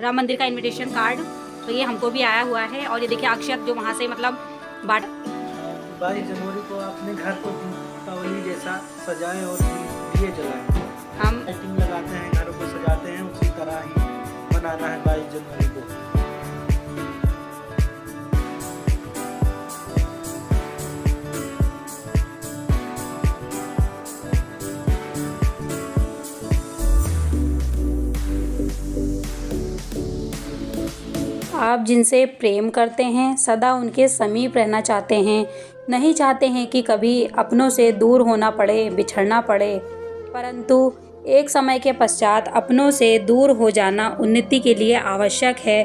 राम मंदिर का invitation card, तो ये हमको भी आया हुआ है। और ये देखिए अक्षत जो वहाँ से मतलब बाट 22 जनवरी को अपने घर को दीपावली जैसा सजाएं और दिए जलाएं। हम लाइटिंग लगाते हैं, घरों को सजाते हैं, उसी तरह ही मनाना है 22 जनवरी को। आप जिनसे प्रेम करते हैं सदा उनके समीप रहना चाहते हैं, नहीं चाहते हैं कि कभी अपनों से दूर होना पड़े, बिछड़ना पड़े। परंतु एक समय के पश्चात अपनों से दूर हो जाना उन्नति के लिए आवश्यक है।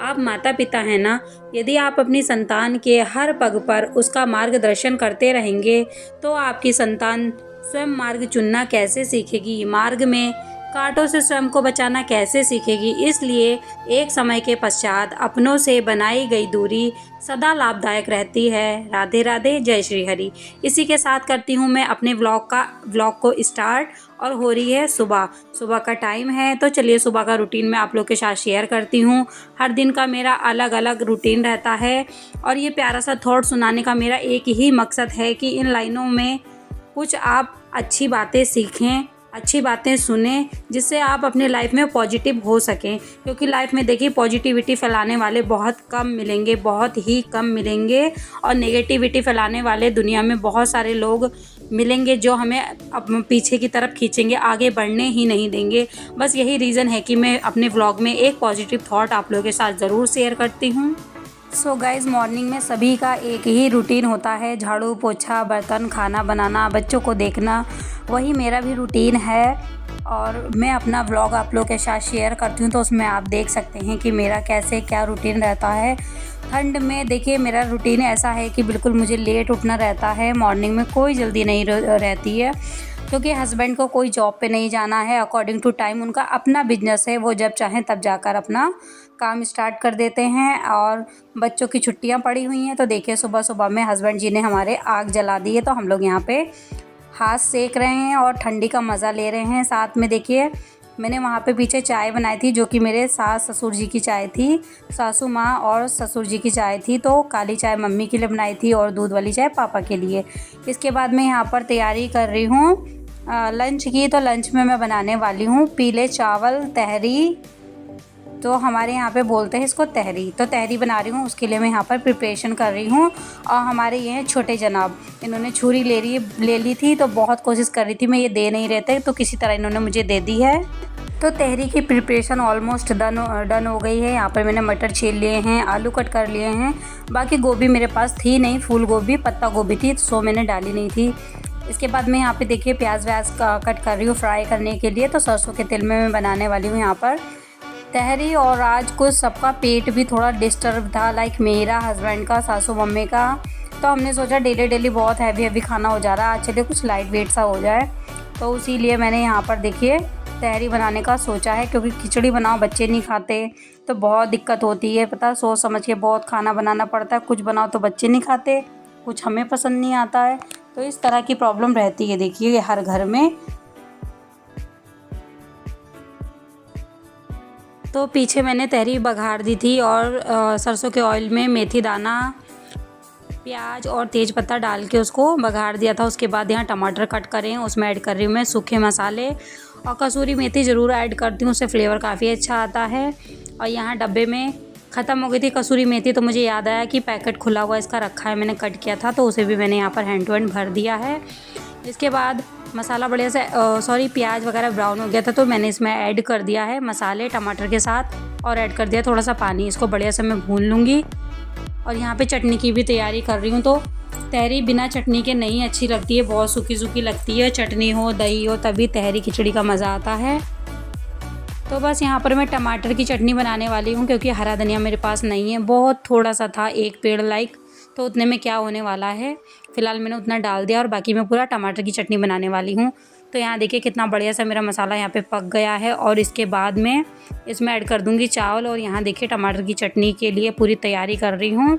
आप माता पिता हैं ना, यदि आप अपनी संतान के हर पग पर उसका मार्गदर्शन करते रहेंगे तो आपकी संतान स्वयं मार्ग चुनना कैसे सीखेगी, मार्ग में कांटों से स्वयं को बचाना कैसे सीखेगी। इसलिए एक समय के पश्चात अपनों से बनाई गई दूरी सदा लाभदायक रहती है। राधे राधे, जय श्री हरि। इसी के साथ करती हूँ मैं अपने व्लॉग को स्टार्ट, और हो रही है सुबह का टाइम है। तो चलिए सुबह का रूटीन मैं आप लोग के साथ शेयर करती हूँ। हर दिन का मेरा अलग अलग रूटीन रहता है और ये प्यारा सा थॉट सुनाने का मेरा एक ही मकसद है कि इन लाइनों में कुछ आप अच्छी बातें सीखें, अच्छी बातें सुने, जिससे आप अपनी लाइफ में पॉजिटिव हो सकें। क्योंकि लाइफ में देखिए पॉजिटिविटी फैलाने वाले बहुत कम मिलेंगे, बहुत ही कम मिलेंगे, और नेगेटिविटी फैलाने वाले दुनिया में बहुत सारे लोग मिलेंगे जो हमें अब पीछे की तरफ खींचेंगे, आगे बढ़ने ही नहीं देंगे। बस यही रीज़न है कि मैं अपने व्लॉग में एक पॉजिटिव थॉट आप लोगों के साथ ज़रूर शेयर करती हूँ। सो गाइज़, मॉर्निंग में सभी का एक ही रूटीन होता है, झाड़ू पोछा, बर्तन, खाना बनाना, बच्चों को देखना, वही मेरा भी रूटीन है। और मैं अपना व्लॉग आप लोग के साथ शेयर करती हूँ, तो उसमें आप देख सकते हैं कि मेरा कैसे क्या रूटीन रहता है। ठंड में देखिए मेरा रूटीन ऐसा है कि बिल्कुल मुझे लेट उठना रहता है, मॉर्निंग में कोई जल्दी नहीं रहती है, क्योंकि हस्बैंड को कोई जॉब पे नहीं जाना है। अकॉर्डिंग टू टाइम उनका अपना बिजनेस है, वो जब चाहें तब जाकर अपना काम स्टार्ट कर देते हैं। और बच्चों की छुट्टियां पड़ी हुई हैं, तो देखिए सुबह सुबह में हस्बैंड जी ने हमारे आग जला दी है, तो हम लोग यहाँ पे हाथ सेक रहे हैं और ठंडी का मज़ा ले रहे हैं। साथ में देखिए मैंने वहाँ पे पीछे चाय बनाई थी, जो कि मेरे सास ससुर जी की चाय थी, सासू माँ और ससुर जी की चाय थी। तो काली चाय मम्मी के लिए बनाई थी और दूध वाली चाय पापा के लिए। इसके बाद मैं यहाँ पर तैयारी कर रही हूँ लंच की। तो लंच में मैं बनाने वाली हूँ पीले चावल, तहरी, तो हमारे यहाँ पे बोलते हैं इसको तहरी। तो तहरी बना रही हूँ, उसके लिए मैं यहाँ पर प्रिपरेशन कर रही हूँ। और हमारे ये हैं छोटे जनाब, इन्होंने छुरी ले ली थी, तो बहुत कोशिश कर रही थी, मैं ये दे नहीं रहते, तो किसी तरह इन्होंने मुझे दे दी है। तो तहरी की प्रिपरेशन ऑलमोस्ट डन हो गई है। यहाँ पर मैंने मटर छील लिए हैं, आलू कट कर लिए हैं, बाकी गोभी मेरे पास थी नहीं, फूल गोभी पत्ता गोभी थी, सो मैंने डाली नहीं थी। इसके बाद मैं यहाँ पे देखिए प्याज व्याज कट कर रही हूँ फ्राई करने के लिए। तो सरसों के तेल में मैं बनाने वाली हूँ यहाँ पर तहरी। और आज कुछ सबका पेट भी थोड़ा डिस्टर्ब था, लाइक मेरा, हस्बैंड का, सासू मम्मी का। तो हमने सोचा डेली बहुत हैवी खाना हो जा रहा है, आज चलिए कुछ लाइट वेट सा हो जाए। तो इसीलिए मैंने यहाँ पर देखिए तहरी बनाने का सोचा है, क्योंकि खिचड़ी बनाओ बच्चे नहीं खाते तो बहुत दिक्कत होती है, पता, सोच समझ के बहुत खाना बनाना पड़ता है। कुछ बनाओ तो बच्चे नहीं खाते, कुछ हमें पसंद नहीं आता है, तो इस तरह की प्रॉब्लम रहती है देखिए हर घर में। तो पीछे मैंने तहरी बघार दी थी और सरसों के ऑयल में मेथी दाना, प्याज और तेज पत्ता डाल के उसको बघार दिया था। उसके बाद यहाँ टमाटर कट करें, उसमें ऐड कर रही हूँ मैं सूखे मसाले, और कसूरी मेथी ज़रूर ऐड करती हूँ, उससे फ्लेवर काफ़ी अच्छा आता है। और यहाँ डब्बे में ख़त्म हो गई थी कसूरी मेथी, तो मुझे याद आया कि पैकेट खुला हुआ इसका रखा है, मैंने कट किया था, तो उसे भी मैंने यहाँ पर हैंड टू हैंड भर दिया है। इसके बाद मसाला बढ़िया से प्याज वगैरह ब्राउन हो गया था, तो मैंने इसमें ऐड कर दिया है मसाले टमाटर के साथ, और ऐड कर दिया थोड़ा सा पानी। इसको बढ़िया से मैं भून लूँगी। और यहाँ पे चटनी की भी तैयारी कर रही हूँ। तो तहरी बिना चटनी के नहीं अच्छी लगती है, बहुत सूखी सूखी लगती है, चटनी हो दही हो तभी तहरी खिचड़ी का मज़ा आता है। तो बस यहाँ पर मैं टमाटर की चटनी बनाने वाली हूँ, क्योंकि हरा धनिया मेरे पास नहीं है, बहुत थोड़ा सा था, एक पेड़ लाइक, तो उतने में क्या होने वाला है। फ़िलहाल मैंने उतना डाल दिया और बाकी मैं पूरा टमाटर की चटनी बनाने वाली हूँ। तो यहाँ देखिए कितना बढ़िया सा मेरा मसाला यहाँ पे पक गया है। और इसके बाद मैं इसमें ऐड कर दूँगी चावल, और यहाँ देखिए टमाटर की चटनी के लिए पूरी तैयारी कर रही हूँ।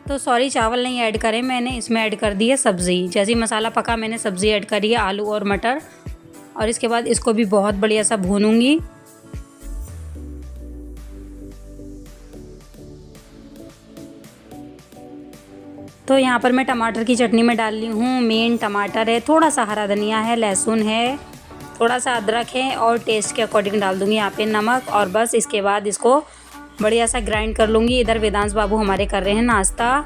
तो सॉरी, चावल नहीं ऐड करें मैंने, इसमें ऐड कर दी है सब्ज़ी। जैसे ही मसाला पका मैंने सब्ज़ी ऐड करी है, आलू और मटर, और इसके बाद इसको भी बहुत बढ़िया सा भूनूंगी। तो यहाँ पर मैं टमाटर की चटनी में डाल ली हूँ मेन टमाटर है, थोड़ा सा हरा धनिया है, लहसुन है, थोड़ा सा अदरक है और टेस्ट के अकॉर्डिंग डाल दूँगी यहाँ पे नमक। और बस इसके बाद इसको बढ़िया सा ग्राइंड कर लूँगी। इधर वेदांश बाबू हमारे कर रहे हैं नाश्ता।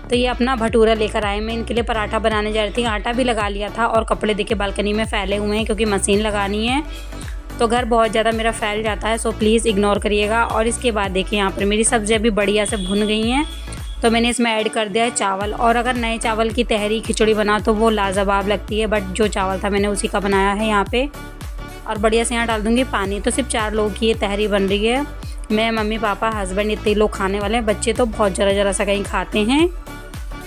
तो ये अपना भटूरा लेकर आए। मैं इनके लिए पराठा बनाने जा रही थी, आटा भी लगा लिया था और कपड़े देखिए बालकनी में फैले हुए हैं क्योंकि मशीन लगानी है। तो घर बहुत ज़्यादा मेरा फैल जाता है, सो प्लीज़ इग्नोर करिएगा। और इसके बाद देखिए यहाँ पर मेरी सब्ज़ी अभी बढ़िया से भुन गई हैं, तो मैंने इसमें ऐड कर दिया है चावल। और अगर नए चावल की तहरी खिचड़ी बना तो वो लाजवाब लगती है, बट जो चावल था मैंने उसी का बनाया है यहाँ पे। और बढ़िया से यहाँ डाल दूँगी पानी। तो सिर्फ 4 लोगों की ये तहरी बन रही है। मैं, मम्मी, पापा, हस्बैंड, इतने लोग खाने वाले हैं। बच्चे तो बहुत ज़रा सा कहीं खाते हैं।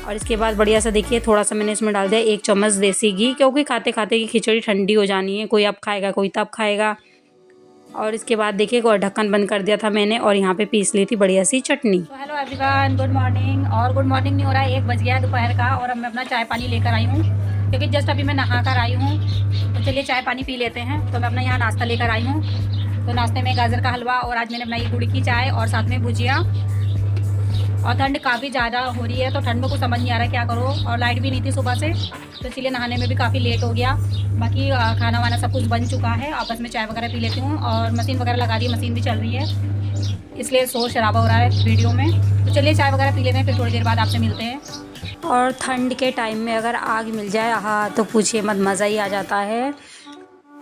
और इसके बाद बढ़िया सा देखिए थोड़ा सा मैंने इसमें डाल दिया 1 चम्मच देसी घी, क्योंकि खाते खाते की खिचड़ी ठंडी हो जानी है, कोई अब खाएगा कोई तब खाएगा। और इसके बाद देखिए ढक्कन बंद कर दिया था मैंने और यहाँ पे पीस ली थी बढ़िया सी चटनी। तो हेलो एवरीवन, गुड मॉर्निंग। और गुड मॉर्निंग नहीं हो रहा है, 1 बज गया है दोपहर का और अब मैं अपना चाय पानी लेकर आई हूँ क्योंकि जस्ट अभी मैं नहा कर आई हूँ। तो चलिए चाय पानी पी लेते हैं। तो मैं अपना यहाँ नाश्ता लेकर आई हूँ। तो नाश्ते में गाजर का हलवा और आज मैंने बनाई गुड़ की चाय और साथ में भुजिया। और ठंड काफ़ी ज़्यादा हो रही है तो ठंड में कुछ समझ नहीं आ रहा क्या करो। और लाइट भी नहीं थी सुबह से, तो इसलिए नहाने में भी काफ़ी लेट हो गया। बाकी खाना वाना सब कुछ बन चुका है। आपस में चाय वगैरह पी लेती हूँ और मशीन वगैरह लगा दी, मशीन भी चल रही है, इसलिए शोर शराबा हो रहा है वीडियो में। तो चलिए चाय वगैरह पी लेते हैं, फिर थोड़ी देर बाद आपसे मिलते हैं। और ठंड के टाइम में अगर आग मिल जाए, हाँ, तो पूछिए मत, मज़ा ही आ जाता है।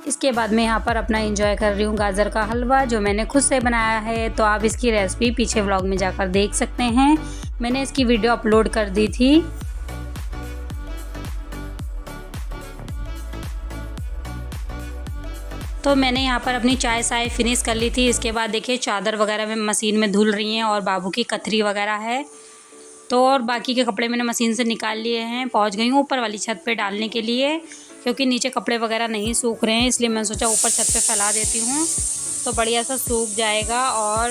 इसके बाद मैं यहाँ पर अपना एंजॉय कर रही हूँ गाजर का हलवा जो मैंने खुद से बनाया है। तो आप इसकी रेसिपी पीछे व्लॉग में जाकर देख सकते हैं, मैंने इसकी वीडियो अपलोड कर दी थी। तो मैंने यहाँ पर अपनी चाय साय फिनिश कर ली थी। इसके बाद देखिए चादर वगैरह में मशीन में धुल रही हैं और बाबू की कथरी वगैरह है। तो और बाकी के कपड़े मैंने मशीन से निकाल लिए हैं। पहुँच गई हूँ ऊपर वाली छत पे डालने के लिए क्योंकि नीचे कपड़े वगैरह नहीं सूख रहे हैं, इसलिए मैंने सोचा ऊपर छत पे फैला देती हूँ तो बढ़िया सा सूख जाएगा। और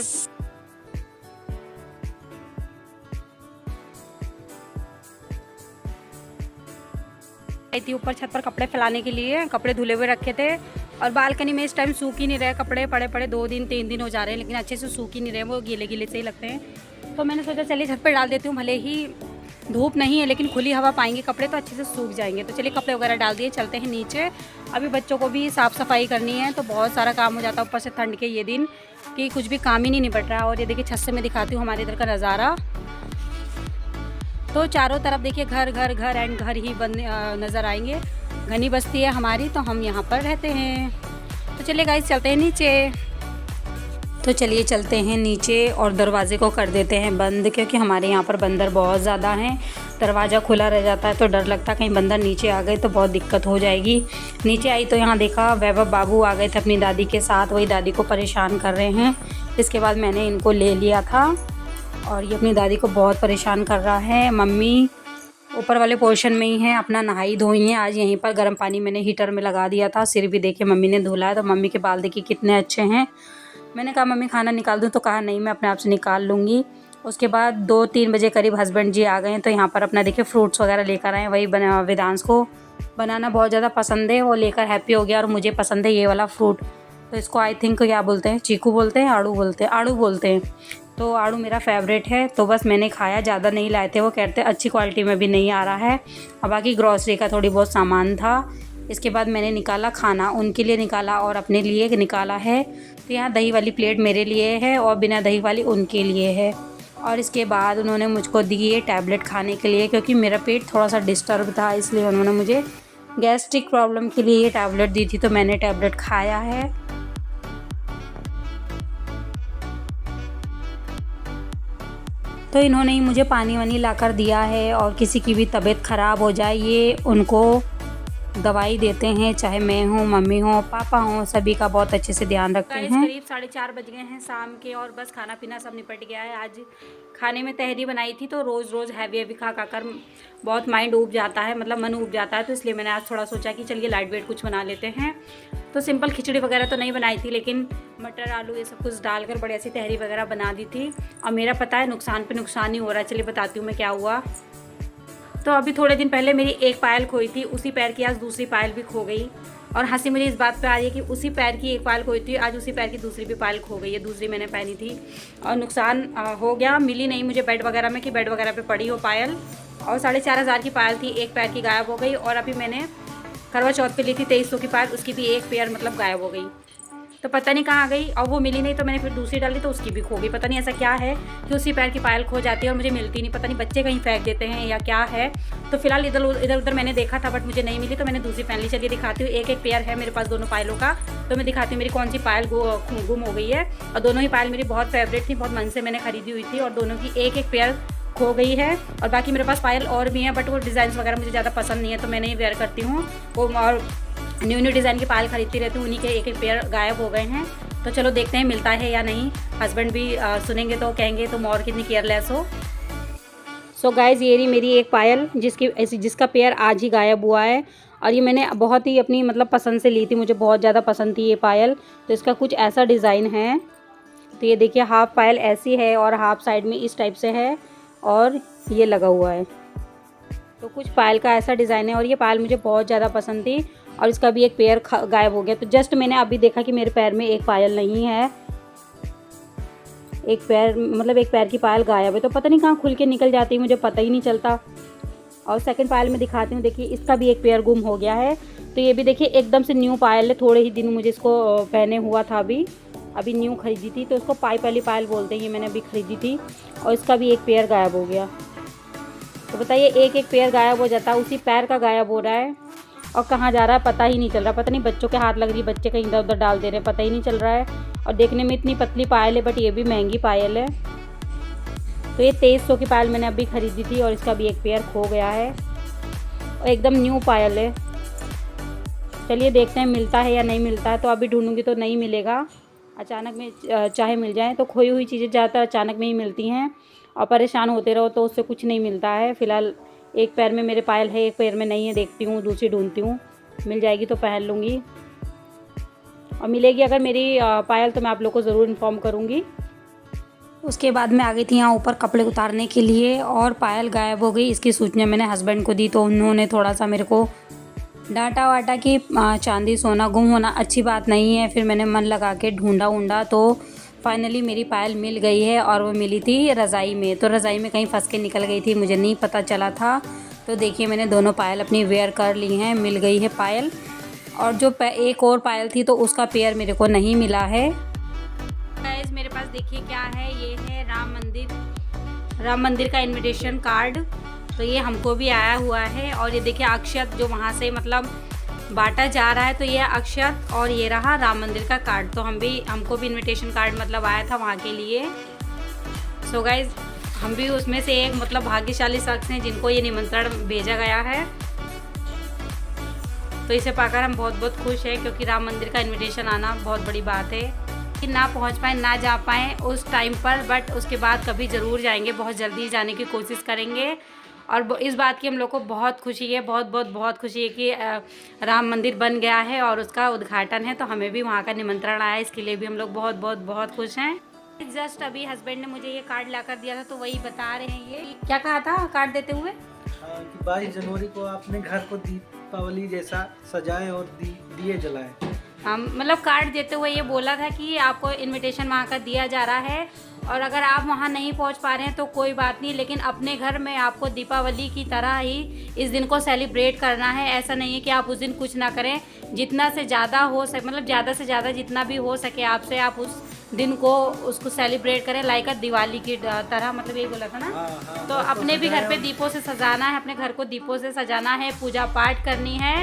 आई थी ऊपर छत पर कपड़े फैलाने के लिए, कपड़े धुले हुए रखे थे और बालकनी में इस टाइम सूख ही नहीं रहे कपड़े, पड़े पड़े 2 दिन 3 दिन हो जा रहे हैं लेकिन अच्छे से सूख ही नहीं रहे, वो गीले गीले से ही लगते हैं। तो मैंने सोचा चलिए छत पर डाल देती हूँ, भले ही धूप नहीं है लेकिन खुली हवा पाएंगे कपड़े तो अच्छे से सूख जाएंगे। तो चलिए कपड़े वगैरह डाल दिए, चलते हैं नीचे। अभी बच्चों को भी साफ़ सफाई करनी है तो बहुत सारा काम हो जाता है ऊपर से ठंड के ये दिन कि कुछ भी काम ही नहीं निपट रहा। और ये देखिए छत से मैं दिखाती हूँ हमारे इधर का नज़ारा। तो चारों तरफ देखिए घर घर घर एंड घर ही बन नज़र आएंगे। घनी बस्ती है हमारी तो हम यहाँ पर रहते हैं। तो चलिए गाइस चलते हैं नीचे। तो चलिए चलते हैं नीचे और दरवाजे को कर देते हैं बंद क्योंकि हमारे यहाँ पर बंदर बहुत ज़्यादा हैं। दरवाज़ा खुला रह जाता है तो डर लगता है कहीं बंदर नीचे आ गए तो बहुत दिक्कत हो जाएगी। नीचे आई तो यहाँ देखा वैभव बाबू आ गए थे अपनी दादी के साथ, वही दादी को परेशान कर रहे हैं। इसके बाद मैंने इनको ले लिया था और ये अपनी दादी को बहुत परेशान कर रहा है। मम्मी ऊपर वाले पोर्शन में ही है, अपना नहाई धोई है। आज यहीं पर गर्म पानी मैंने हीटर में लगा दिया था, सिर भी देखिए मम्मी ने धुला है। तो मम्मी के बाल देखिए कितने अच्छे हैं। मैंने कहा मम्मी खाना निकाल दूँ, तो कहा नहीं मैं अपने आप से निकाल लूँगी। उसके बाद 2-3 बजे करीब हस्बैंड जी आ गए हैं तो यहाँ पर अपना देखिए फ्रूट्स वगैरह लेकर आए। वही वेदांश को बनाना बहुत ज़्यादा पसंद है, वो लेकर हैप्पी हो गया। और मुझे पसंद है ये वाला फ्रूट, तो इसको आई थिंक क्या बोलते हैं, चीकू बोलते हैं, आड़ू बोलते हैं। तो आड़ू मेरा फेवरेट है तो बस मैंने खाया, ज़्यादा नहीं लाए थे। वो कहते अच्छी क्वालिटी में भी नहीं आ रहा है। और बाकी ग्रॉसरी का थोड़ी बहुत सामान था। इसके बाद मैंने निकाला खाना, उनके लिए निकाला और अपने लिए निकाला है। तो यहाँ दही वाली प्लेट मेरे लिए है और बिना दही वाली उनके लिए है। और इसके बाद उन्होंने मुझको दी ये टैबलेट खाने के लिए क्योंकि मेरा पेट थोड़ा सा डिस्टर्ब था, इसलिए उन्होंने मुझे गैस्ट्रिक प्रॉब्लम के लिए ये टैबलेट दी थी। तो मैंने टैबलेट खाया है। तो इन्होंने ही मुझे पानी वानी लाकर दिया है। और किसी की भी तबीयत ख़राब हो जाए ये उनको दवाई देते हैं, चाहे मैं हूँ, मम्मी हो, पापा हो, सभी का बहुत अच्छे से ध्यान रखते हैं। करीब 4:30 बज गए हैं शाम के और बस खाना पीना सब निपट गया है। आज खाने में तहरी बनाई थी तो रोज़ हैवी खा कर बहुत माइंड ऊब जाता है, मतलब मन ऊब जाता है। तो इसलिए मैंने आज थोड़ा सोचा कि चलिए लाइट वेट कुछ बना लेते हैं। तो सिंपल खिचड़ी वगैरह तो नहीं बनाई थी लेकिन मटर आलू ये सब कुछ डालकर बढ़िया सी तहरी वगैरह बना दी थी। और मेरा पता है नुकसान पे नुकसान ही हो रहा है। चलिए बताती हूँ मैं क्या हुआ। तो अभी थोड़े दिन पहले मेरी एक पायल खोई थी, उसी पैर की आज दूसरी पायल भी खो गई। और हंसी मुझे इस बात पे आ रही है कि उसी पैर की एक पायल खोई थी, आज उसी पैर की दूसरी भी पायल खो गई है। दूसरी मैंने पहनी थी और नुकसान हो गया, मिली नहीं मुझे बेड वगैरह में कि बेड वगैरह पे पड़ी हो पायल। और 4,500 की पायल थी, एक पैर की गायब हो गई। और अभी मैंने करवा चौथ पे ली थी 2300 की पायल, उसकी भी एक पेयर मतलब गायब हो गई। तो पता नहीं कहाँ गई, और वो मिली नहीं तो मैंने फिर दूसरी डाली तो उसकी भी खो गई। पता नहीं ऐसा क्या है कि उसी पैर की पायल खो जाती है और मुझे मिलती नहीं, पता नहीं बच्चे कहीं फेंक देते हैं या क्या है। तो फिलहाल इधर उधर मैंने देखा था बट मुझे नहीं मिली, तो मैंने दूसरी पहन ली। चलिए दिखाती हूँ, एक पेयर है मेरे पास दोनों पायलों का, तो मैं दिखाती हूँ मेरी कौन सी पायल गुम हो गई है। और दोनों ही पायल मेरी बहुत फेवरेट थी, बहुत मन से मैंने खरीदी हुई थी, और दोनों की एक पेयर खो गई है। और बाकी मेरे पास पायल और भी हैं बट वो डिज़ाइन वगैरह मुझे ज़्यादा पसंद नहीं है, तो मैं नहीं वेयर करती हूँ वो। और न्यू डिज़ाइन की पायल खरीदती रहती हूँ, उन्हीं के एक पेयर गायब हो गए हैं। तो चलो देखते हैं मिलता है या नहीं। हस्बैंड भी सुनेंगे तो कहेंगे तुम और कितनी केयरलेस हो। सो गाइज़, ये रही मेरी एक पायल जिसका पेयर आज ही गायब हुआ है। और ये मैंने बहुत ही अपनी मतलब पसंद से ली थी, मुझे बहुत ज़्यादा पसंद थी ये पायल। तो इसका कुछ ऐसा डिज़ाइन है, तो ये देखिए हाफ पायल ऐसी है और हाफ साइड में इस टाइप से है, और ये लगा हुआ है। तो कुछ पायल का ऐसा डिज़ाइन है, और ये पायल मुझे बहुत ज़्यादा पसंद थी। और इसका भी एक पेयर गायब हो गया। तो जस्ट मैंने अभी देखा कि मेरे पैर में एक पायल नहीं है, एक पैर की पायल गायब है। तो पता नहीं कहाँ खुल के निकल जाती है, मुझे पता ही नहीं चलता। और सेकंड पायल में दिखाती हूँ, देखिए इसका भी एक पेयर गुम हो गया है। तो ये भी देखिए एकदम से न्यू पायल है, थोड़े ही दिन मुझे इसको पहने हुआ था, अभी न्यू खरीदी थी। तो इसको पाई वाली पायल बोलते हैं, ये मैंने अभी खरीदी थी। और इसका भी एक पेयर गायब हो गया। तो बताइए, एक पेयर गायब हो जाता है, उसी पैर का गायब हो रहा है, और कहाँ जा रहा है पता ही नहीं चल रहा। पता नहीं बच्चों के हाथ लग रही है, बच्चे कहीं इधर उधर डाल दे रहे हैं, पता ही नहीं चल रहा है। और देखने में इतनी पतली पायल है बट ये भी महंगी पायल है। तो ये 2300 की पायल मैंने अभी खरीदी थी, और इसका भी एक पेयर खो गया है, और एकदम न्यू पायल है। चलिए देखते हैं मिलता है या नहीं मिलता है। तो अभी ढूंढूंगी तो नहीं मिलेगा, अचानक में चाहे मिल जाए। तो खोई हुई चीज़ें ज़्यादातर अचानक में ही मिलती हैं, और परेशान होते रहो तो उससे कुछ नहीं मिलता है। फ़िलहाल एक पैर में मेरे पायल है, एक पैर में नहीं है, देखती हूँ दूसरी ढूंढती हूँ, मिल जाएगी तो पहन लूँगी। और मिलेगी अगर मेरी पायल तो मैं आप लोग को ज़रूर इन्फॉर्म करूँगी। उसके बाद मैं आ गई थी यहाँ ऊपर कपड़े उतारने के लिए, और पायल गायब हो गई। इसकी सूचना मैंने हस्बैंड को दी, तो उन्होंने थोड़ा सा मेरे को डांटा वाटा कि चांदी सोना गुम होना अच्छी बात नहीं है। फिर मैंने मन लगा के ढूंढा तो फाइनली मेरी पायल मिल गई है, और वो मिली थी रज़ाई में। तो रज़ाई में कहीं फंस के निकल गई थी, मुझे नहीं पता चला था। तो देखिए मैंने दोनों पायल अपनी वेयर कर ली हैं, मिल गई है पायल। और जो एक और पायल थी तो उसका पेयर मेरे को नहीं मिला है। गाइस मेरे पास देखिए क्या है, ये है राम मंदिर का इनविटेशन कार्ड। तो ये हमको भी आया हुआ है, और ये देखिए अक्षत जो वहाँ से मतलब बांटा जा रहा है, तो ये अक्षत, और ये रहा राम मंदिर का कार्ड। तो हमको भी इनविटेशन कार्ड मतलब आया था वहाँ के लिए। सो गाइज हम भी उसमें से एक मतलब भाग्यशाली शख्स हैं जिनको ये निमंत्रण भेजा गया है। तो इसे पाकर हम बहुत बहुत खुश हैं, क्योंकि राम मंदिर का इनविटेशन आना बहुत बड़ी बात है। कि ना पहुंच पाए, ना जा पाएँ उस टाइम पर, बट उसके बाद कभी ज़रूर जाएंगे, बहुत जल्दी जाने की कोशिश करेंगे। और इस बात की हम लोग को बहुत खुशी है, बहुत खुशी है कि राम मंदिर बन गया है और उसका उद्घाटन है। तो हमें भी वहाँ का निमंत्रण आया, इसके लिए भी हम लोग बहुत खुश हैं। जस्ट अभी हस्बैंड ने मुझे ये कार्ड लाकर दिया था, तो वही बता रहे हैं। ये क्या कहा था कार्ड देते हुए? कि 22 जनवरी को अपने घर को दीपावली जैसा सजाएं और दिए जलाएं। हम मतलब कार्ड देते हुए ये बोला था कि आपको इनविटेशन वहाँ का दिया जा रहा है, और अगर आप वहाँ नहीं पहुँच पा रहे हैं तो कोई बात नहीं, लेकिन अपने घर में आपको दीपावली की तरह ही इस दिन को सेलिब्रेट करना है। ऐसा नहीं है कि आप उस दिन कुछ ना करें, जितना से ज़्यादा हो सके, मतलब ज़्यादा से ज़्यादा जितना भी हो सके आपसे, आप उस दिन को उसको सेलिब्रेट करें लाइक दिवाली की तरह, मतलब यही बोला था ना। हाँ, तो अपने भी घर पे दीपों से सजाना है, अपने घर को दीपों से सजाना है, पूजा पाठ करनी है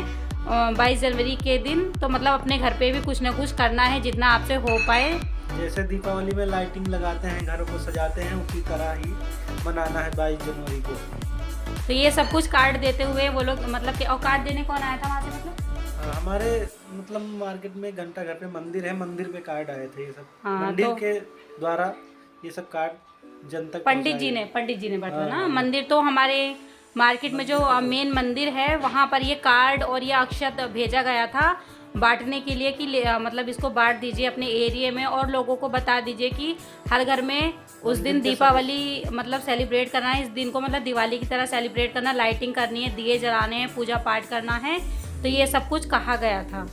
22 जनवरी के दिन। तो मतलब अपने घर पे भी कुछ ना कुछ करना है जितना आपसे हो पाए। जैसे दीपावली में लाइटिंग लगाते हैं, घरों को सजाते हैं, उसी तरह ही मनाना है 22 जनवरी को। तो ये सब कुछ कार्ड देते हुए वो लोग मतलब कि, और कार्ड देने कौन आया था वहाँ से? मतलब हमारे मतलब मार्केट में घंटा घर पे मंदिर है, मंदिर पे कार्ड आए थे ये सब। हाँ, मंदिर तो के द्वारा ये सब कार्ड जन तक पंडित जी ने बांटा ना। मंदिर तो हमारे मार्केट में जो मेन मंदिर है वहाँ पर ये कार्ड और ये अक्षत भेजा गया था बांटने के लिए कि मतलब इसको बांट दीजिए अपने एरिया में, और लोगों को बता दीजिए कि हर घर में उस दिन दीपावली मतलब सेलिब्रेट करना है। इस दिन को मतलब दिवाली की तरह सेलिब्रेट करना, लाइटिंग करनी है, दिए जलाने हैं, पूजा पाठ करना है। तो ये सब कुछ कहा गया था।